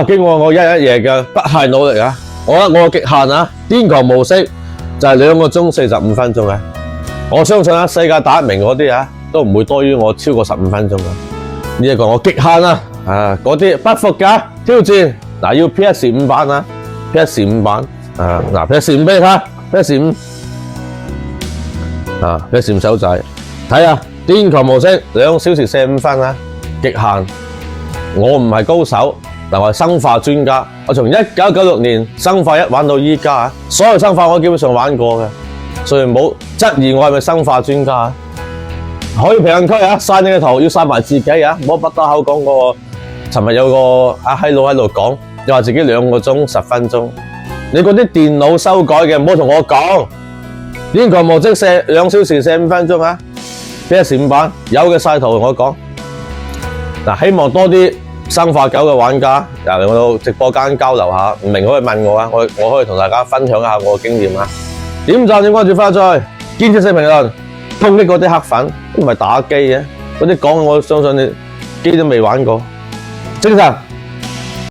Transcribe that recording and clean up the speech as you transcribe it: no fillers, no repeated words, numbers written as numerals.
經過我一夜嘅不懈努力啊，我覺得我嘅極限啊，癲狂模式就係2個鐘45分鐘啊！我相信啊，世界第一名嗰啲啊，都唔會多於我超過15分鐘啊！呢一個我極限啊！嗰啲不服㗎挑戰嗱，要 PS5 版啊 ，PS5 版PS5 俾你睇 ，PS5 PS5 手仔睇下癲狂模式2小時45分啊，極限！我唔係高手，但我係生化專家。我從1996年生化1玩到依家啊，所有生化我基本上玩過嘅，所以唔好質疑我係咪生化專家啊！可以評論區啊，晒你嘅圖要晒埋自己啊，唔好不多口講個。尋日有個阿閪佬喺度講，又話自己2個鐘10分鐘。你嗰啲電腦修改嘅，唔好同我講。癲狂模式2小時45分鐘啊 ！PS5 版有嘅晒圖同我講。嗱，希望多啲生化9嘅玩家嚟我度直播間交流下，唔明可以問我啊，我可以同大家分享一下我嘅經驗啊。點讚點關注翻再，堅持性評論，攻擊嗰啲黑粉，都唔係打機嘅，嗰啲講我相信你機都未玩過。精神。